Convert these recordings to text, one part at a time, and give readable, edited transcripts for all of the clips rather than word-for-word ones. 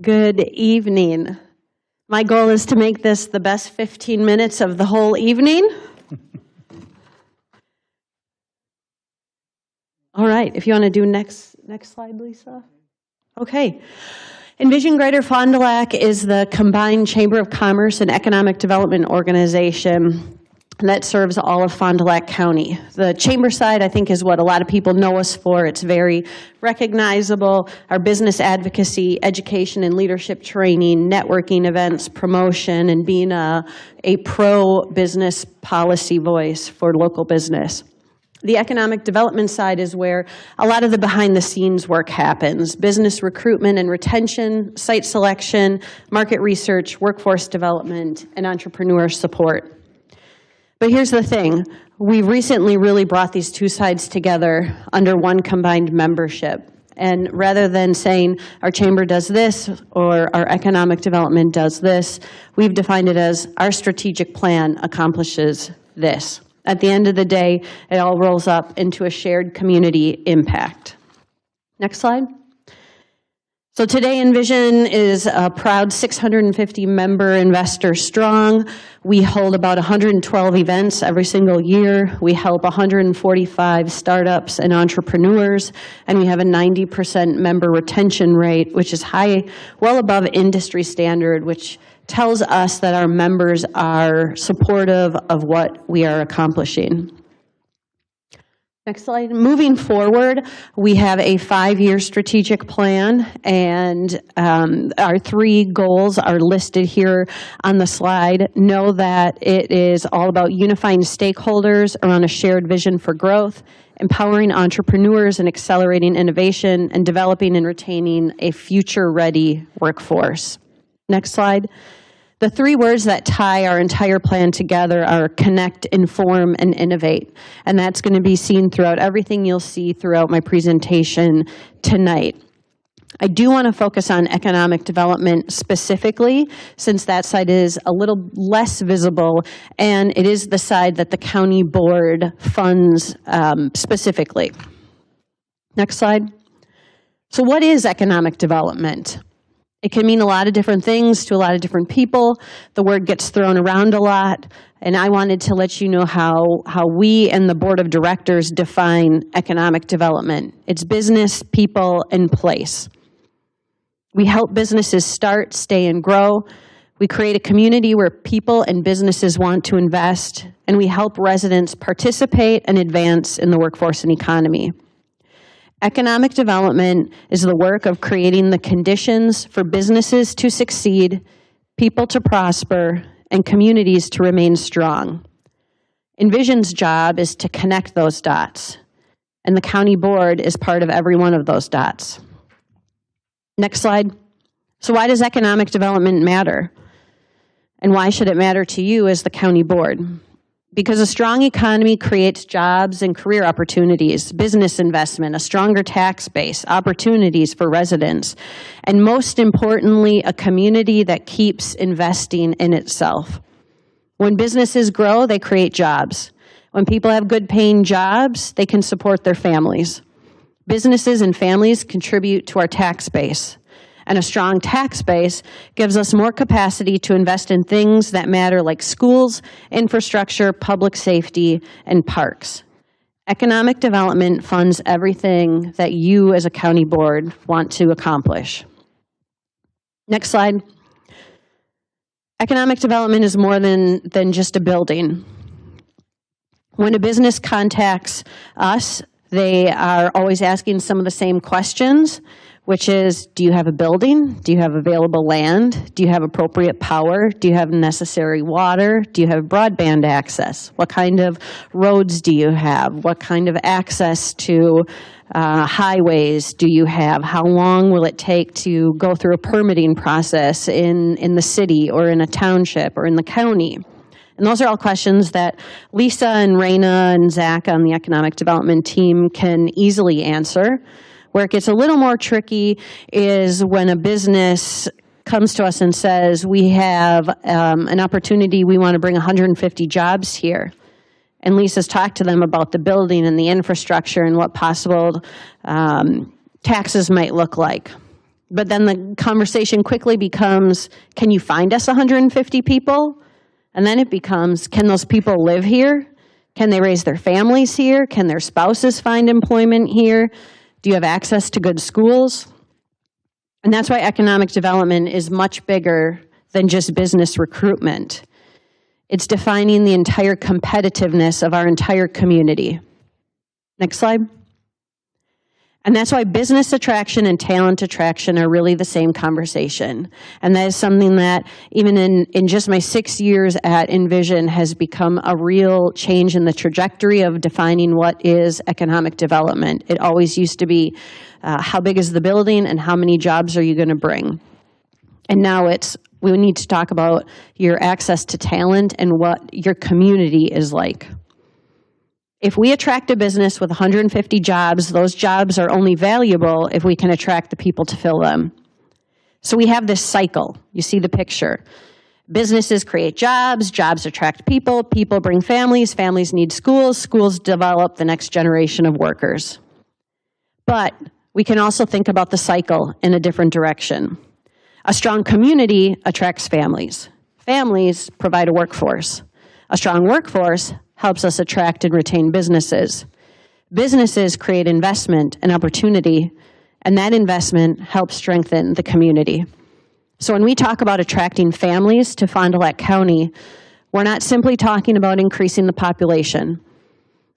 Good evening. My goal is to make this the best 15 minutes of the whole evening. All right, if you want to do next slide, Lisa. Okay. Envision Greater Fond du Lac is the combined Chamber of Commerce and Economic Development organization that serves all of Fond du Lac County. The chamber side, I think, is what a lot of people know us for. It's very recognizable. Our business advocacy, education and leadership training, networking events, promotion, and being a pro-business policy voice for local business. The economic development side is where a lot of the behind-the-scenes work happens. Business recruitment and retention, site selection, market research, workforce development, and entrepreneur support. But here's the thing. We've recently really brought these two sides together under one combined membership. And rather than saying our chamber does this or our economic development does this, we've defined it as our strategic plan accomplishes this. At the end of the day, it all rolls up into a shared community impact. Next slide. So today, Envision is a proud 650-member investor strong. We hold about 112 events every single year. We help 145 startups and entrepreneurs, and we have a 90% member retention rate, which is high, well above industry standard, which tells us that our members are supportive of what we are accomplishing. Next slide. Moving forward, we have a 5-year strategic plan, and our 3 goals are listed here on the slide. Know that it is all about unifying stakeholders around a shared vision for growth, empowering entrepreneurs and accelerating innovation, and developing and retaining a future-ready workforce. Next slide. The 3 words that tie our entire plan together are connect, inform, and innovate. And that's going to be seen throughout everything you'll see throughout my presentation tonight. I do want to focus on economic development specifically, since that side is a little less visible, and it is the side that the county board funds specifically. Next slide. So what is economic development? It can mean a lot of different things to a lot of different people. The word gets thrown around a lot, and I wanted to let you know how we and the board of directors define economic development. It's business, people, and place. We help businesses start, stay, and grow. We create a community where people and businesses want to invest, and we help residents participate and advance in the workforce and economy. Economic development is the work of creating the conditions for businesses to succeed, people to prosper, and communities to remain strong. Envision's job is to connect those dots, and the county board is part of every one of those dots. Next slide. So why does economic development matter? And why should it matter to you as the county board? Because a strong economy creates jobs and career opportunities, business investment, a stronger tax base, opportunities for residents, and most importantly, a community that keeps investing in itself. When businesses grow, they create jobs. When people have good paying jobs, they can support their families. Businesses and families contribute to our tax base. And a strong tax base gives us more capacity to invest in things that matter, like schools, infrastructure, public safety, and parks. Economic development funds everything that you as a county board want to accomplish. Next slide. Economic development is more than just a building. When a business contacts us, they are always asking some of the same questions, which is, do you have a building? Do you have available land? Do you have appropriate power? Do you have necessary water? Do you have broadband access? What kind of roads do you have? What kind of access to highways do you have? How long will it take to go through a permitting process in the city or in a township or in the county? And those are all questions that Lisa and Raina and Zach on the economic development team can easily answer. Where it gets a little more tricky is when a business comes to us and says, we have an opportunity, we want to bring 150 jobs here. And Lisa's talked to them about the building and the infrastructure and what possible taxes might look like. But then the conversation quickly becomes, can you find us 150 people? And then it becomes, can those people live here? Can they raise their families here? Can their spouses find employment here? Do you have access to good schools? And that's why economic development is much bigger than just business recruitment. It's defining the entire competitiveness of our entire community. Next slide. And that's why business attraction and talent attraction are really the same conversation. And that is something that, even in just my 6 years at Envision, has become a real change in the trajectory of defining what is economic development. It always used to be, how big is the building and how many jobs are you going to bring? And now it's, we need to talk about your access to talent and what your community is like. If we attract a business with 150 jobs, those jobs are only valuable if we can attract the people to fill them. So we have this cycle. You see the picture. Businesses create jobs, jobs attract people, people bring families, families need schools, schools develop the next generation of workers. But we can also think about the cycle in a different direction. A strong community attracts families. Families provide a workforce. A strong workforce helps us attract and retain businesses. Businesses create investment and opportunity, and that investment helps strengthen the community. So when we talk about attracting families to Fond du Lac County, we're not simply talking about increasing the population.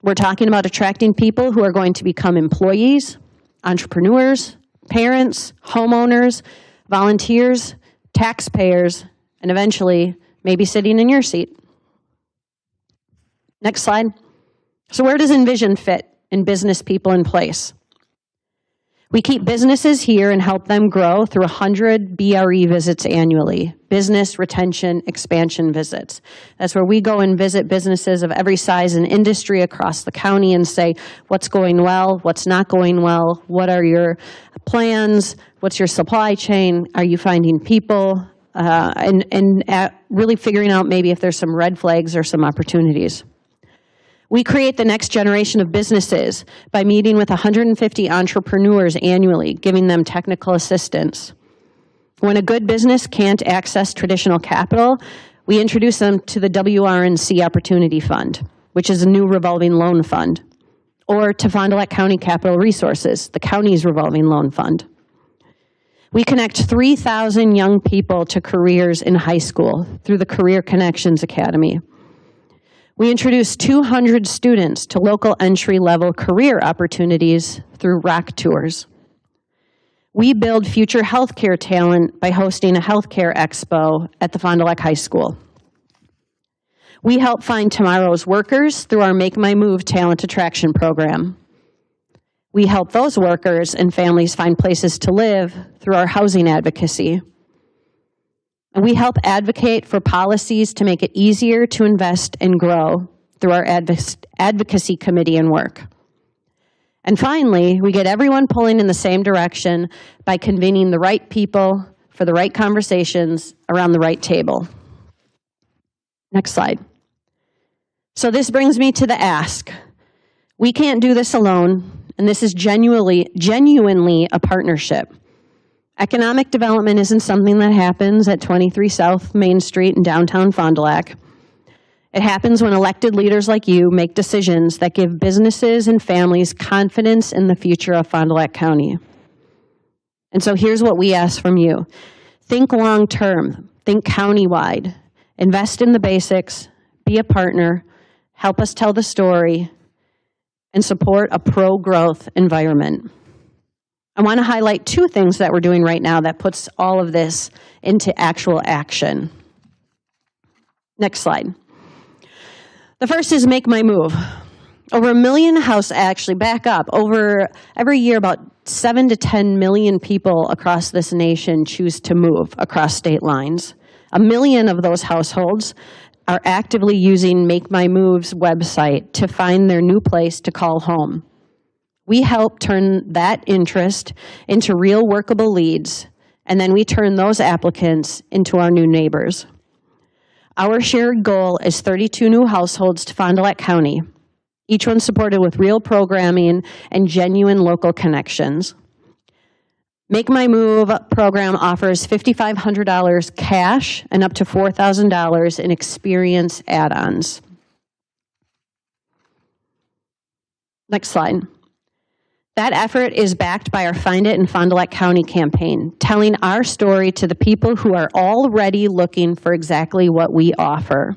We're talking about attracting people who are going to become employees, entrepreneurs, parents, homeowners, volunteers, taxpayers, and eventually maybe sitting in your seat. Next slide. So where does Envision fit in business people in place? We keep businesses here and help them grow through 100 BRE visits annually, business retention expansion visits. That's where we go and visit businesses of every size and industry across the county and say, what's going well, what's not going well, what are your plans, what's your supply chain, are you finding people, and really figuring out maybe if there's some red flags or some opportunities. We create the next generation of businesses by meeting with 150 entrepreneurs annually, giving them technical assistance. When a good business can't access traditional capital, we introduce them to the WRNC Opportunity Fund, which is a new revolving loan fund, or to Fond du Lac County Capital Resources, the county's revolving loan fund. We connect 3,000 young people to careers in high school through the Career Connections Academy. We introduce 200 students to local entry-level career opportunities through ROC tours. We build future healthcare talent by hosting a healthcare expo at the Fond du Lac High School. We help find tomorrow's workers through our Make My Move talent attraction program. We help those workers and families find places to live through our housing advocacy. And we help advocate for policies to make it easier to invest and grow through our advocacy committee and work. And finally, we get everyone pulling in the same direction by convening the right people for the right conversations around the right table. Next slide. So this brings me to the ask. We can't do this alone, and this is genuinely a partnership. Economic development isn't something that happens at 23 South Main Street in downtown Fond du Lac. It happens when elected leaders like you make decisions that give businesses and families confidence in the future of Fond du Lac County. And so here's what we ask from you. Think long-term, think countywide, invest in the basics, be a partner, help us tell the story, and support a pro-growth environment. I want to highlight two things that we're doing right now that puts all of this into actual action. Next slide. The first is Make My Move. Over 1 million every year about 7 to 10 million people across this nation choose to move across state lines. 1 million of those households are actively using Make My Move's website to find their new place to call home. We help turn that interest into real workable leads, and then we turn those applicants into our new neighbors. Our shared goal is 32 new households to Fond du Lac County, each one supported with real programming and genuine local connections. Make My Move program offers $5,500 cash and up to $4,000 in experience add-ons. Next slide. That effort is backed by our Find It in Fond du Lac County campaign, telling our story to the people who are already looking for exactly what we offer.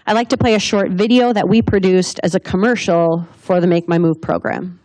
I'd like to play a short video that we produced as a commercial for the Make My Move program.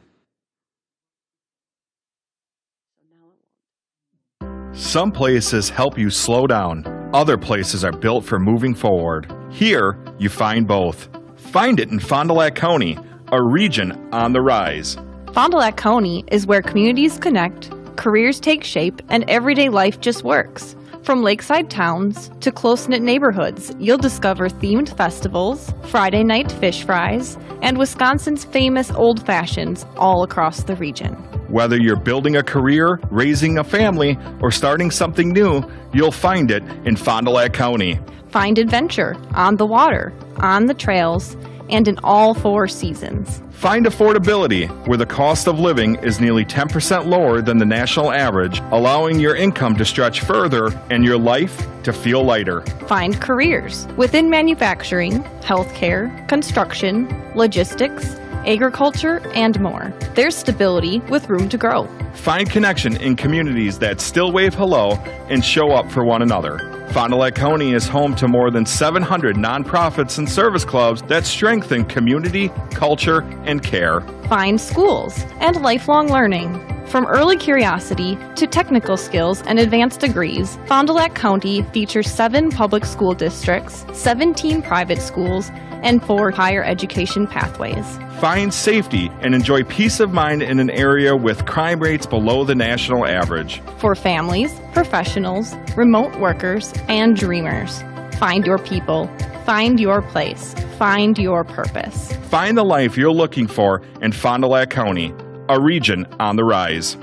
Some places help you slow down. Other places are built for moving forward. Here, you find both. Find It in Fond du Lac County, a region on the rise. Fond du Lac County is where communities connect, careers take shape, and everyday life just works. From lakeside towns to close-knit neighborhoods, you'll discover themed festivals, Friday night fish fries, and Wisconsin's famous old fashions all across the region. Whether you're building a career, raising a family, or starting something new, you'll find it in Fond du Lac County. Find adventure on the water, on the trails, and in all 4 seasons. Find affordability, where the cost of living is nearly 10% lower than the national average, allowing your income to stretch further and your life to feel lighter. Find careers within manufacturing, healthcare, construction, logistics, agriculture, and more. There's stability with room to grow. Find connection in communities that still wave hello and show up for one another. Fond du Lac County is home to more than 700 nonprofits and service clubs that strengthen community, culture, and care. Find schools and lifelong learning. From early curiosity to technical skills and advanced degrees, Fond du Lac County features 7 public school districts, 17 private schools, and 4 higher education pathways. Find safety and enjoy peace of mind in an area with crime rates below the national average. For families, professionals, remote workers, and dreamers. Find your people. Find your place. Find your purpose. Find the life you're looking for in Fond du Lac County, a region on the rise.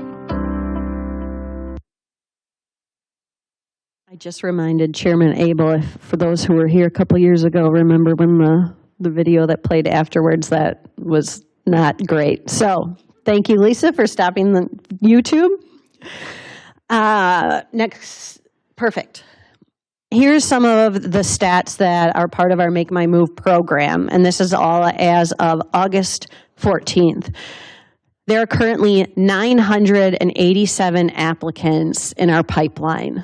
I just reminded Chairman Abel, if, for those who were here a couple years ago, remember when the video that played afterwards, that was not great. So thank you, Lisa, for stopping the YouTube. Next, perfect. Here's some of the stats that are part of our Make My Move program, and this is all as of August 14th. There are currently 987 applicants in our pipeline.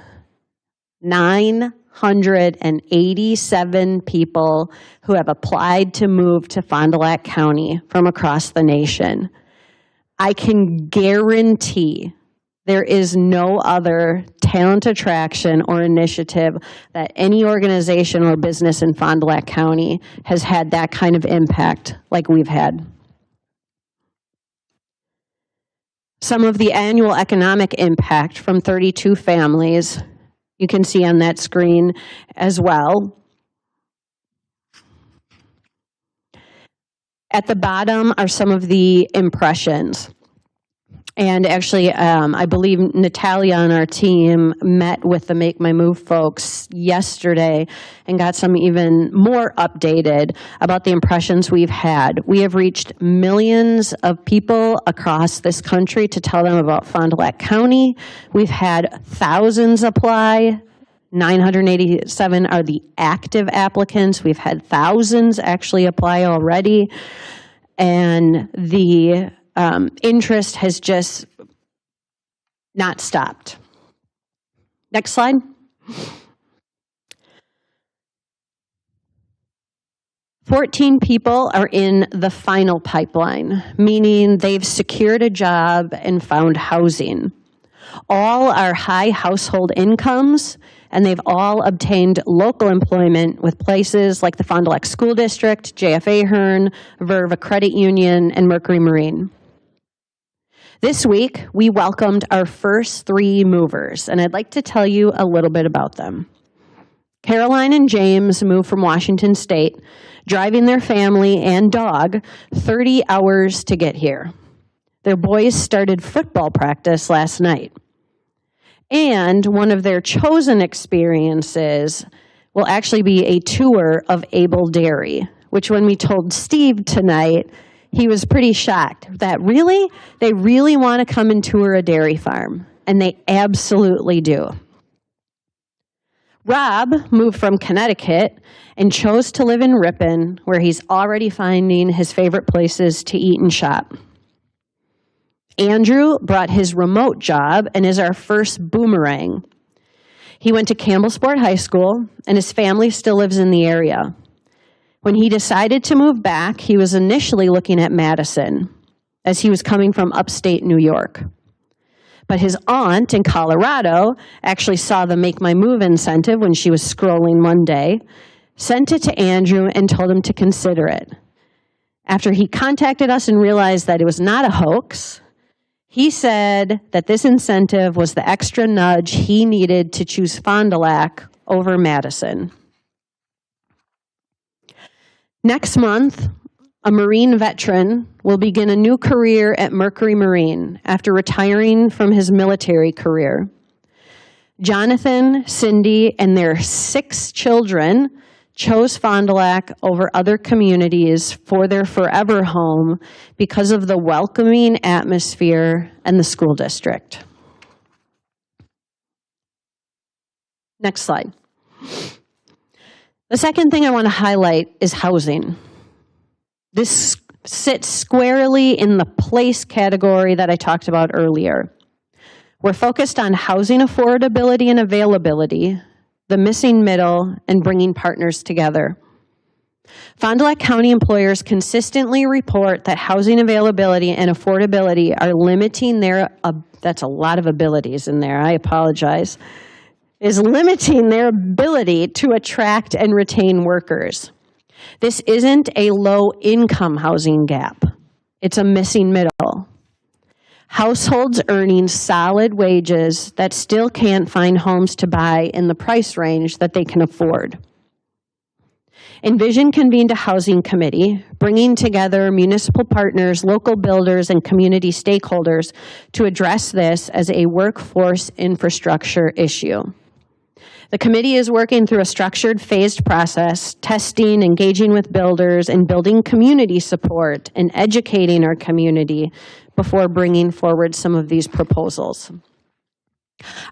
987 people who have applied to move to Fond du Lac County from across the nation. I can guarantee there is no other talent attraction or initiative that any organization or business in Fond du Lac County has had that kind of impact like we've had. Some of the annual economic impact from 32 families you can see on that screen as well. At the bottom are some of the impressions. And actually, I believe Natalia on our team met with the Make My Move folks yesterday and got some even more updated about the impressions we've had. We have reached millions of people across this country to tell them about Fond du Lac County. We've had thousands apply. 987 are the active applicants. We've had thousands actually apply already. And the interest has just not stopped. Next slide. "14 people are in the final pipeline, meaning they've secured a job and found housing. All are high household incomes, and they've all obtained local employment with places like the Fond du Lac School District, JFA Hearn, Verve Credit Union, and Mercury Marine. This week, we welcomed our first 3 movers, and I'd like to tell you a little bit about them. Caroline and James moved from Washington State, driving their family and dog 30 hours to get here. Their boys started football practice last night. And one of their chosen experiences will actually be a tour of Able Dairy, which when we told Steve tonight, he was pretty shocked that really, they really want to come and tour a dairy farm. and they absolutely do. Rob moved from Connecticut and chose to live in Ripon, where he's already finding his favorite places to eat and shop. Andrew brought his remote job and is our first boomerang. He went to Campbellsport High School, and his family still lives in the area. When he decided to move back, he was initially looking at Madison, as he was coming from upstate New York. But his aunt in Colorado actually saw the Make My Move incentive when she was scrolling one day, sent it to Andrew, and told him to consider it. After he contacted us and realized that it was not a hoax, he said that this incentive was the extra nudge he needed to choose Fond du Lac over Madison. Next month, a Marine veteran will begin a new career at Mercury Marine after retiring from his military career. Jonathan, Cindy, and their 6 children chose Fond du Lac over other communities for their forever home because of the welcoming atmosphere and the school district. Next slide. The second thing I want to highlight is housing. This sits squarely in the place category that I talked about earlier. We're focused on housing affordability and availability, the missing middle, and bringing partners together. Fond du Lac County employers consistently report that housing availability and affordability are limiting their, that's a lot of abilities in there, I apologize, is limiting their ability to attract and retain workers. This isn't a low-income housing gap. It's a missing middle. Households earning solid wages that still can't find homes to buy in the price range that they can afford. Envision convened a housing committee, bringing together municipal partners, local builders, and community stakeholders to address this as a workforce infrastructure issue. The committee is working through a structured, phased process, testing, engaging with builders, and building community support and educating our community before bringing forward some of these proposals.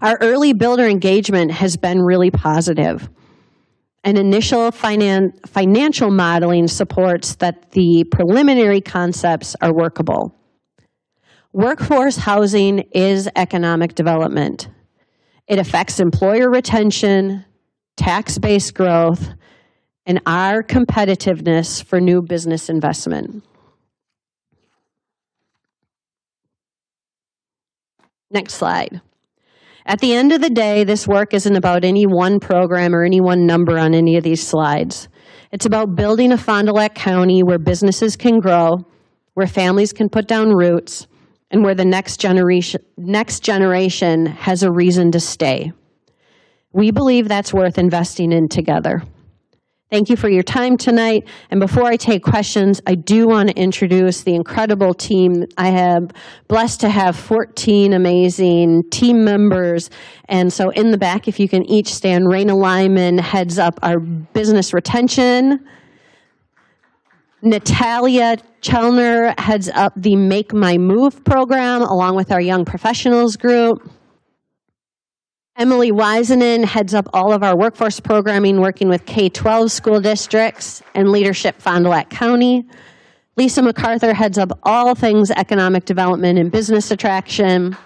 Our early builder engagement has been really positive. And initial financial modeling supports that the preliminary concepts are workable. Workforce housing is economic development. It affects employer retention, tax-based growth, and our competitiveness for new business investment. Next slide. At the end of the day, this work isn't about any one program or any one number on any of these slides. It's about building a Fond du Lac County where businesses can grow, where families can put down roots, and where the next generation has a reason to stay. We believe that's worth investing in together. Thank you for your time tonight. And before I take questions, I do want to introduce the incredible team. I am blessed to have 14 amazing team members. And so in the back, if you can each stand, Raina Lyman heads up our business retention. Natalia Chelner heads up the Make My Move program, along with our young professionals group. Emily Wisenan heads up all of our workforce programming, working with K-12 school districts and Leadership Fond du Lac County. Lisa MacArthur heads up all things economic development and business attraction.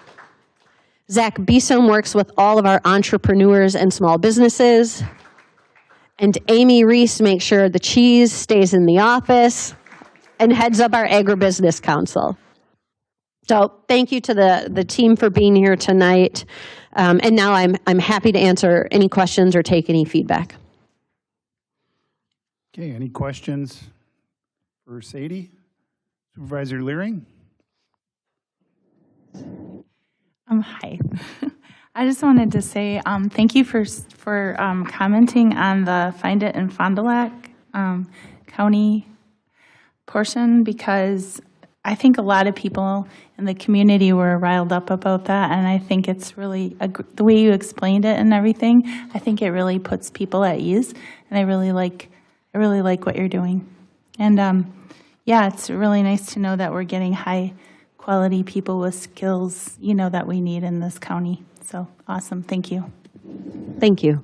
Zach Beesom works with all of our entrepreneurs and small businesses. And Amy Reese makes sure the cheese stays in the office and heads up our agribusiness council. So thank you to the team for being here tonight. And now I'm happy to answer any questions or take any feedback. Okay, any questions for Sadie? Supervisor Leering? Hi. I just wanted to say thank you for commenting on the Find It in Fond du Lac County portion, because I think a lot of people in the community were riled up about that, and I think it's really, the way you explained it and everything, I think it really puts people at ease, and I really like what you're doing. And yeah, it's really nice to know that we're getting high quality people with skills, that we need in this county. So awesome. Thank you. Thank you.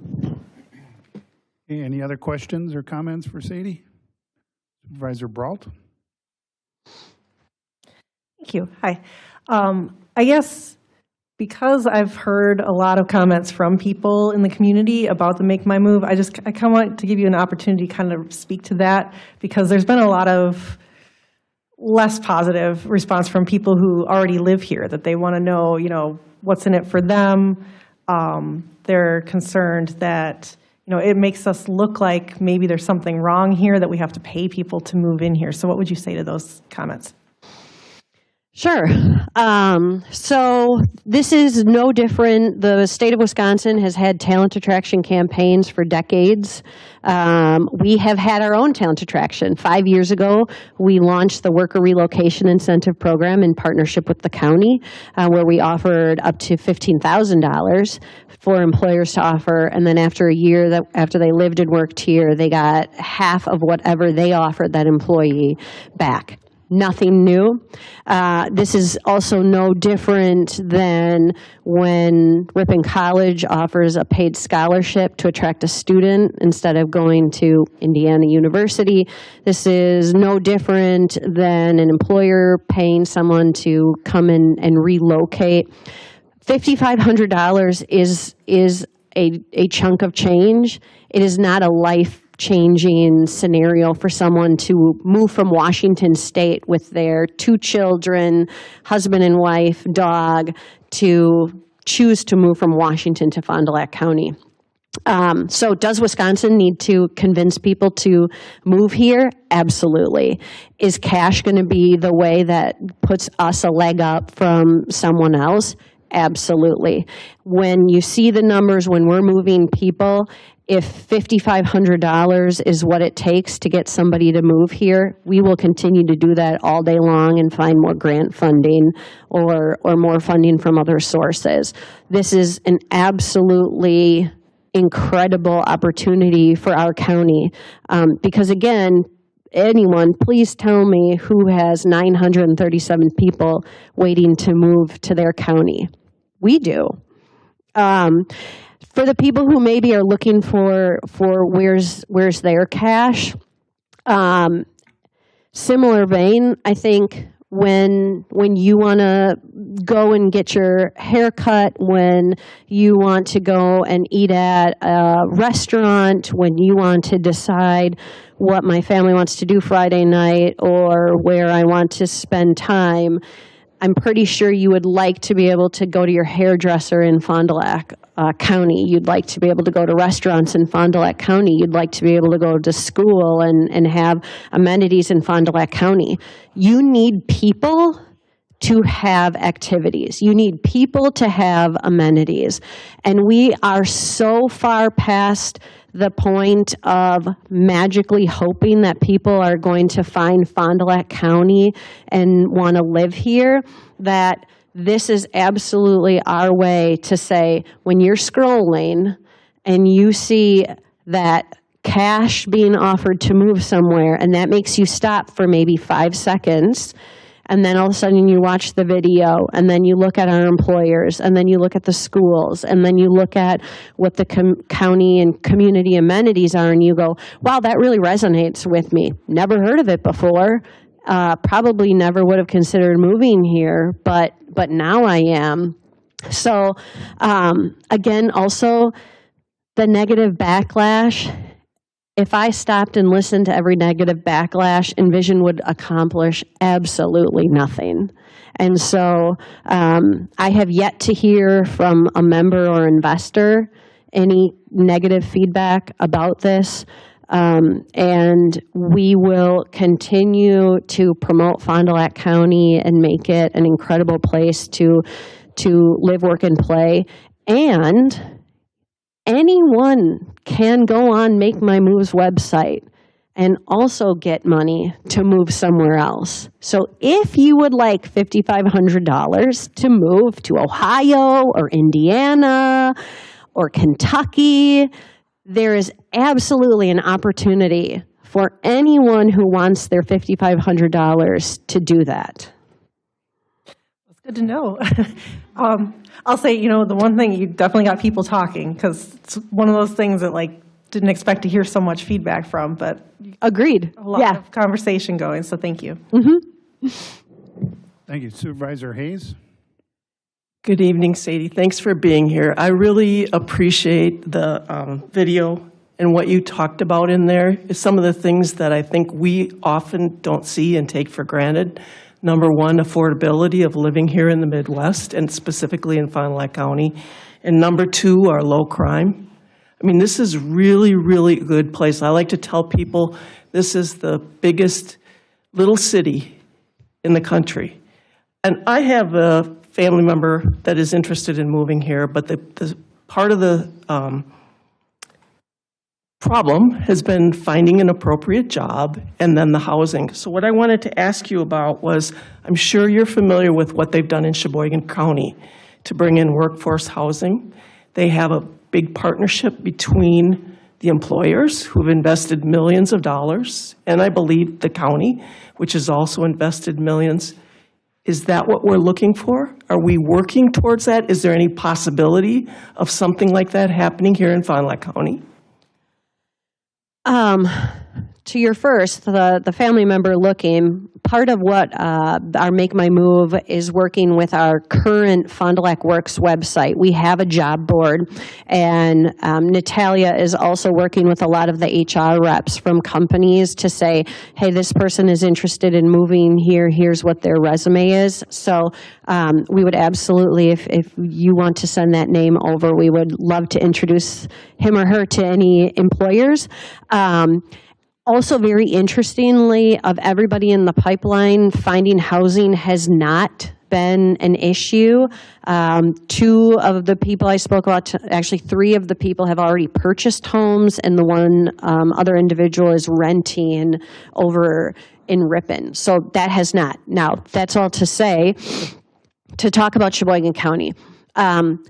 Okay, any other questions or comments for Sadie? Supervisor Brault? Thank you. Hi. I guess because I've heard a lot of comments from people in the community about the Make My Move, I kind of want to give you an opportunity to kind of speak to that, because there's been a lot of less positive response from people who already live here, that they want to know, what's in it for them. They're concerned that, it makes us look like maybe there's something wrong here, that we have to pay people to move in here. So what would you say to those comments? Sure. So this is no different. The state of Wisconsin has had talent attraction campaigns for decades. We have had our own talent attraction. 5 years ago, we launched the Worker Relocation Incentive Program in partnership with the county, where we offered up to $15,000 for employers to offer. And then after a year, after they lived and worked here, they got half of whatever they offered that employee back. Nothing new. This is also no different than when Ripon College offers a paid scholarship to attract a student instead of going to Indiana University. This is no different than an employer paying someone to come in and relocate. $5,500 is a chunk of change. It is not a life-changing scenario for someone to move from Washington State with their 2 children, husband and wife, dog, to choose to move from Washington to Fond du Lac County. So does Wisconsin need to convince people to move here? Absolutely. Is cash going to be the way that puts us a leg up from someone else? Absolutely. When you see the numbers, when we're moving people, if $5,500 is what it takes to get somebody to move here, we will continue to do that all day long and find more grant funding or more funding from other sources. This is an absolutely incredible opportunity for our county because, again, anyone, please tell me who has 937 people waiting to move to their county. We do. For the people who maybe are looking for where's their cash, similar vein, I think when you want to go and get your hair cut, when you want to go and eat at a restaurant, when you want to decide what my family wants to do Friday night or where I want to spend time, I'm pretty sure you would like to be able to go to your hairdresser in Fond du Lac County. You'd like to be able to go to restaurants in Fond du Lac County. You'd like to be able to go to school and have amenities in Fond du Lac County. You need people to have activities. You need people to have amenities. And we are so far past the point of magically hoping that people are going to find Fond du Lac County and want to live here, that this is absolutely our way to say, when you're scrolling and you see that cash being offered to move somewhere, and that makes you stop for maybe 5 seconds, and then all of a sudden you watch the video, and then you look at our employers, and then you look at the schools, and then you look at what the county and community amenities are, and you go, wow, that really resonates with me. Never heard of it before. Probably never would have considered moving here, but now I am. So again, also the negative backlash. If I stopped and listened to every negative backlash, Envision would accomplish absolutely nothing. And so I have yet to hear from a member or investor any negative feedback about this. And we will continue to promote Fond du Lac County and make it an incredible place to live, work, and play. And anyone can go on Make My Move's website and also get money to move somewhere else. So if you would like $5,500 to move to Ohio or Indiana or Kentucky, there is absolutely an opportunity for anyone who wants their $5,500 to do that. Good to know. I'll say, the one thing, you definitely got people talking, because it's one of those things that didn't expect to hear so much feedback from, but Agreed. a lot Yeah. of conversation going, so thank you. Thank you. Supervisor Hayes? Good evening, Sadie. Thanks for being here. I really appreciate the video and what you talked about in there. Some of the things that I think we often don't see and take for granted. Number one, affordability of living here in the Midwest, and specifically in Fond du Lac County. And number two, our low crime. I mean, this is really, really a good place. I like to tell people this is the biggest little city in the country. And I have a family member that is interested in moving here, but the part of the problem has been finding an appropriate job and then the housing. So what I wanted to ask you about was, I'm sure you're familiar with what they've done in Sheboygan County to bring in workforce housing. They have a big partnership between the employers who've invested millions of dollars, and I believe the county, which has also invested millions. Is that what we're looking for? Are we working towards that? Is there any possibility of something like that happening here in Fond du Lac County? To your first, the family member looking, part of what our Make My Move is working with our current Fond du Lac Works website. We have a job board, and Natalia is also working with a lot of the HR reps from companies to say, hey, this person is interested in moving here, here's what their resume is. So we would absolutely, if you want to send that name over, we would love to introduce him or her to any employers. Also, very interestingly, of everybody in the pipeline, finding housing has not been an issue. Two of the people I spoke about, actually three of the people have already purchased homes, and the one other individual is renting over in Ripon. So that has not. Now, that's all to say, to talk about Sheboygan County.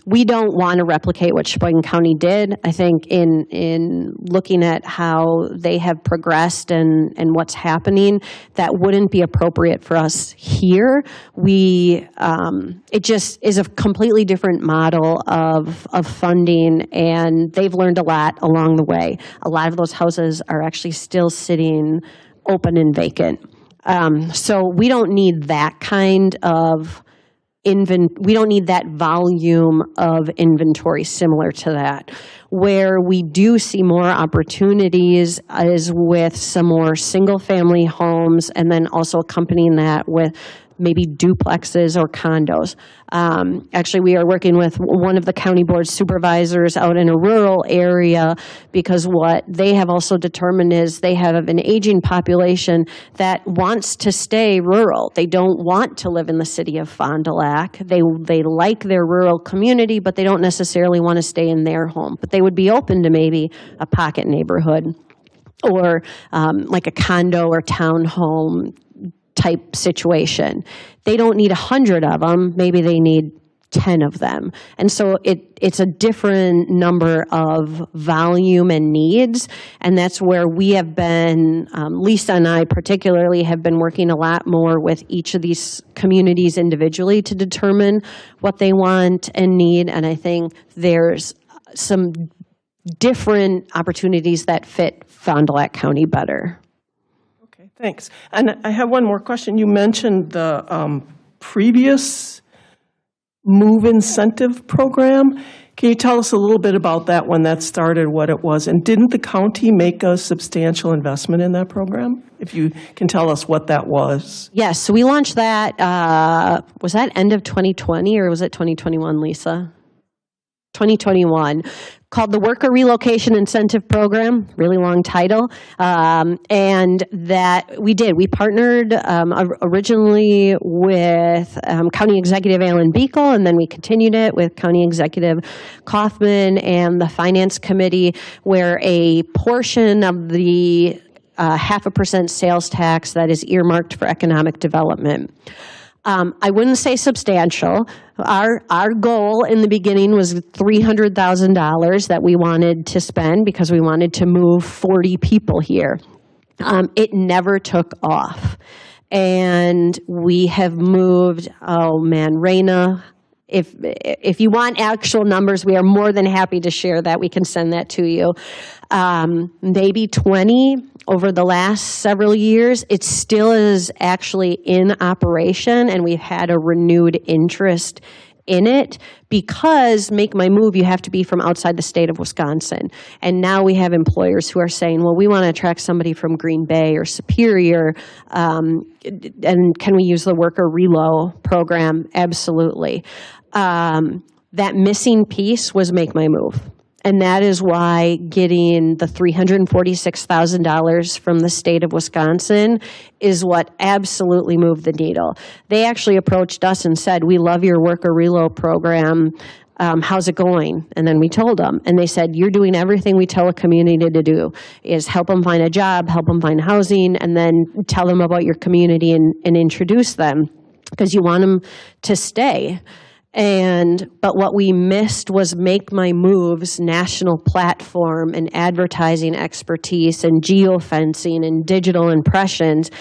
We don't want to replicate what Sheboygan County did. I think in looking at how they have progressed and what's happening, that wouldn't be appropriate for us here. It just is a completely different model of funding, and they've learned a lot along the way. A lot of those houses are actually still sitting open and vacant. So we don't need that kind of we don't need that volume of inventory similar to that. Where we do see more opportunities is with some more single-family homes, and then also accompanying that with maybe duplexes or condos. Actually, we are working with one of the county board supervisors out in a rural area, because what they have also determined is they have an aging population that wants to stay rural. They don't want to live in the city of Fond du Lac. They like their rural community, but they don't necessarily want to stay in their home. But they would be open to maybe a pocket neighborhood or like a condo or townhome type situation. They don't need 100 of them. Maybe they need 10 of them. And so it's a different number of volume and needs. And that's where we have been, Lisa and I particularly have been working a lot more with each of these communities individually to determine what they want and need. And I think there's some different opportunities that fit Fond du Lac County better. Thanks. And I have one more question. You mentioned the previous move incentive program. Can you tell us a little bit about that, when that started, what it was? And didn't the county make a substantial investment in that program? If you can tell us what that was. Yes, so we launched that, was that end of 2020 or was it 2021, Lisa? 2021, called the Worker Relocation Incentive Program, really long title, and that we did. We partnered originally with County Executive Alan Beekle, and then we continued it with County Executive Kaufman and the Finance Committee, where a portion of the 0.5% sales tax that is earmarked for economic development. I wouldn't say substantial. Our goal in the beginning was $300,000 that we wanted to spend because we wanted to move 40 people here. It never took off. And we have moved, oh man, Raina, if you want actual numbers, we are more than happy to share that. We can send that to you. Maybe 20 over the last several years. It still is actually in operation, and we've had a renewed interest in it because Make My Move, you have to be from outside the state of Wisconsin. And now we have employers who are saying, well, we want to attract somebody from Green Bay or Superior, and can we use the worker reload program? Absolutely. That missing piece was Make My Move. And that is why getting the $346,000 from the state of Wisconsin is what absolutely moved the needle. They actually approached us and said, we love your worker reload program. How's it going? And then we told them. And they said, you're doing everything we tell a community to do, is help them find a job, help them find housing, and then tell them about your community and introduce them because you want them to stay. But what we missed was Make My Move's national platform and advertising expertise and geofencing and digital impressions,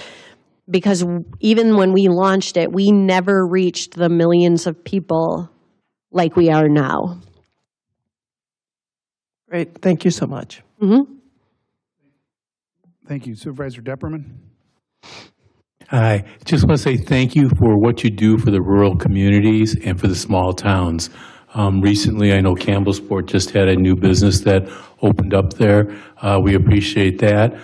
because even when we launched it, we never reached the millions of people like we are now. Great, thank you so much. Mm-hmm. Thank you. Supervisor Depperman? Hi. Just want to say thank you for what you do for the rural communities and for the small towns. Recently, I know Campbellsport just had a new business that opened up there. We appreciate that.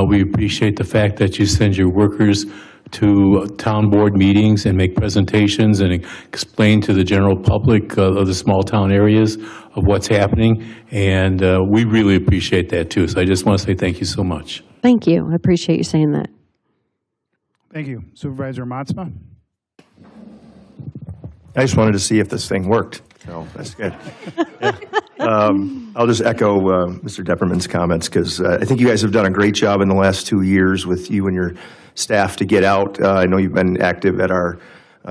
We appreciate the fact that you send your workers to town board meetings and make presentations and explain to the general public of the small town areas of what's happening. And we really appreciate that too. So I just want to say thank you so much. Thank you. I appreciate you saying that. Thank you. Supervisor Matzma? I just wanted to see if this thing worked, so that's good. Yeah. I'll just echo Mr. Depperman's comments, because I think you guys have done a great job in the last 2 years with you and your staff to get out. I know you've been active at our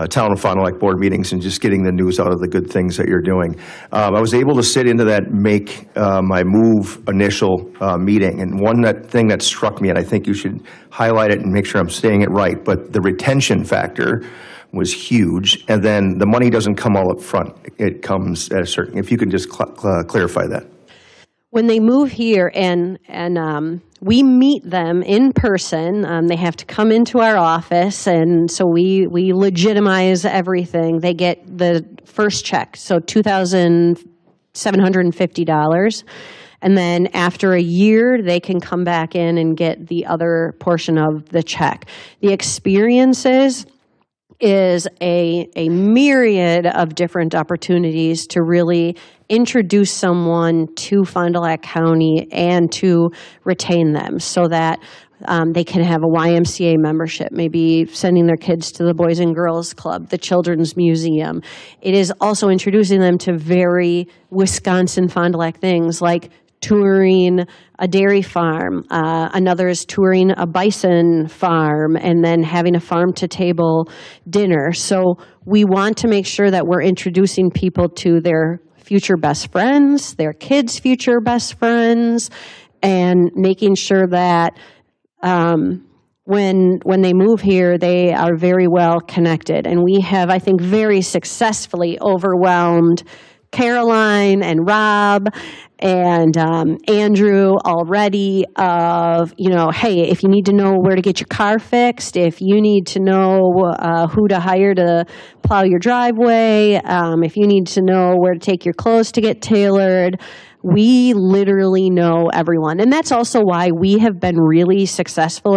Town of Fond du Lac board meetings and just getting the news out of the good things that you're doing. I was able to sit into that Make My Move initial meeting, and thing that struck me, and I think you should highlight it and make sure I'm saying it right, but the retention factor was huge, and then the money doesn't come all up front. It comes at a certain, if you could just clarify that. When they move here and we meet them in person, they have to come into our office, and so we legitimize everything. They get the first check, so $2,750. And then after a year, they can come back in and get the other portion of the check. The experiences is a myriad of different opportunities to really introduce someone to Fond du Lac County and to retain them so that they can have a YMCA membership, maybe sending their kids to the Boys and Girls Club, the Children's Museum. It is also introducing them to very Wisconsin Fond du Lac things like touring a dairy farm. Another is touring a bison farm and then having a farm-to-table dinner. So we want to make sure that we're introducing people to their future best friends, their kids' future best friends, and making sure that when they move here, they are very well connected. And we have, I think, very successfully overwhelmed Caroline and Rob and Andrew already of, hey, if you need to know where to get your car fixed, if you need to know who to hire to plow your driveway, if you need to know where to take your clothes to get tailored, we literally know everyone. And that's also why we have been really successful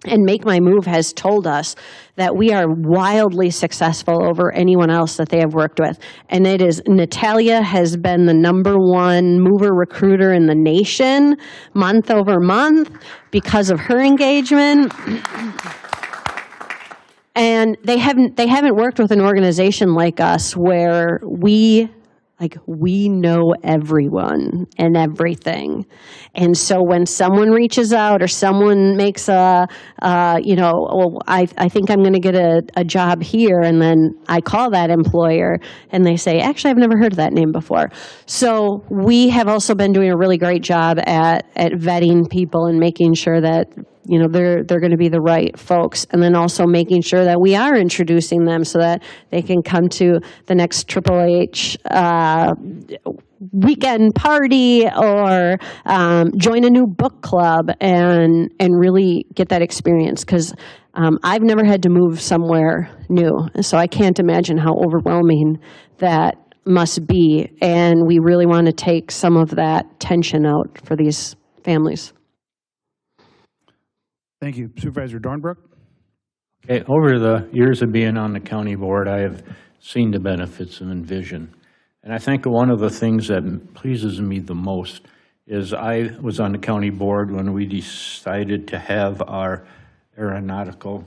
and Make My Move has told us that we are wildly successful over anyone else that they have worked with. And it is, Natalia has been the #1 mover recruiter in the nation month over month because of her engagement. And they haven't worked with an organization like us where we know everyone and everything. And so when someone reaches out or someone makes I think I'm going to get a job here, and then I call that employer and they say, actually, I've never heard of that name before. So we have also been doing a really great job at vetting people and making sure that they're going to be the right folks. And then also making sure that we are introducing them so that they can come to the next Triple H weekend party or join a new book club and really get that experience. Because I've never had to move somewhere new, so I can't imagine how overwhelming that must be. And we really want to take some of that tension out for these families. Thank you. Supervisor Dornbrook? Okay, over the years of being on the county board, I have seen the benefits of Envision. And I think one of the things that pleases me the most is I was on the county board when we decided to have our aeronautical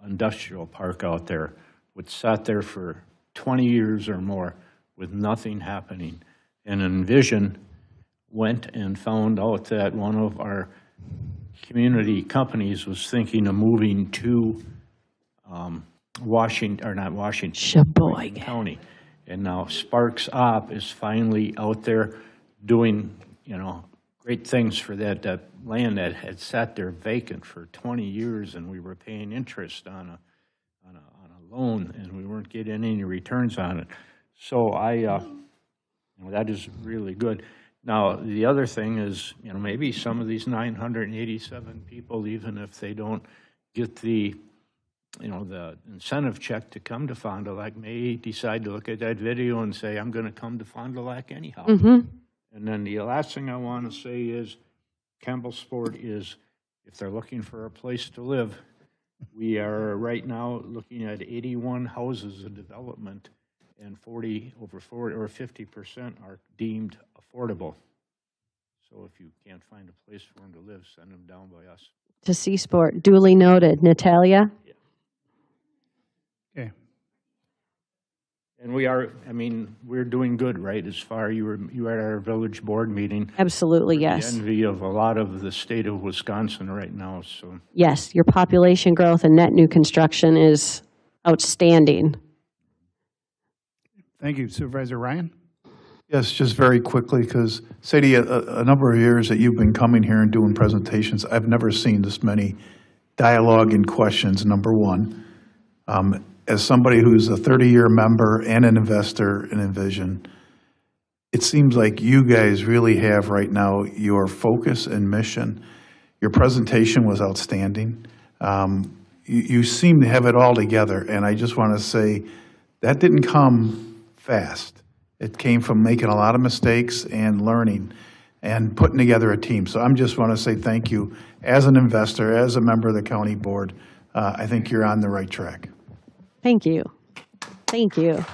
industrial park out there, which sat there for 20 years or more with nothing happening. And Envision went and found out that one of our community companies was thinking of moving to Washington County. And now Sparks Op is finally out there doing, great things for that land that had sat there vacant for 20 years, and we were paying interest on a loan, and we weren't getting any returns on it. So that is really good. Now, the other thing is, maybe some of these 987 people, even if they don't get the incentive check to come to Fond du Lac, may decide to look at that video and say, I'm going to come to Fond du Lac anyhow. And then the last thing I want to say is Campbellsport is, if they're looking for a place to live, we are right now looking at 81 houses of development, and 50% are deemed affordable. So if you can't find a place for them to live, send them down by us. To Seasport, duly noted. Natalia? Yeah. Okay. And we're doing good, right? As far you were at our village board meeting. Absolutely, The yes. envy of a lot of the state of Wisconsin right now. So Yes, your population growth and net new construction is outstanding. Thank you. Supervisor Ryan? Yes, just very quickly, because Sadie, a number of years that you've been coming here and doing presentations, I've never seen this many dialogue and questions, number one. As somebody who's a 30-year member and an investor in Envision, it seems like you guys really have right now your focus and mission. Your presentation was outstanding. You seem to have it all together, and I just want to say that didn't come fast. It came from making a lot of mistakes and learning and putting together a team. So I just want to say thank you as an investor, as a member of the county board. I think you're on the right track. Thank you. Thank you.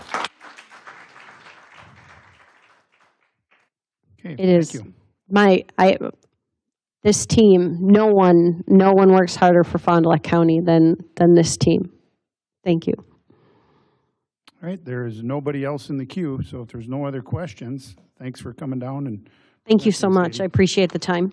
Okay, It is thank you. This team, no one works harder for Fond du Lac County than this team. Thank you. All right, there is nobody else in the queue, so if there's no other questions, thanks for coming down and Thank you so much. I appreciate the time.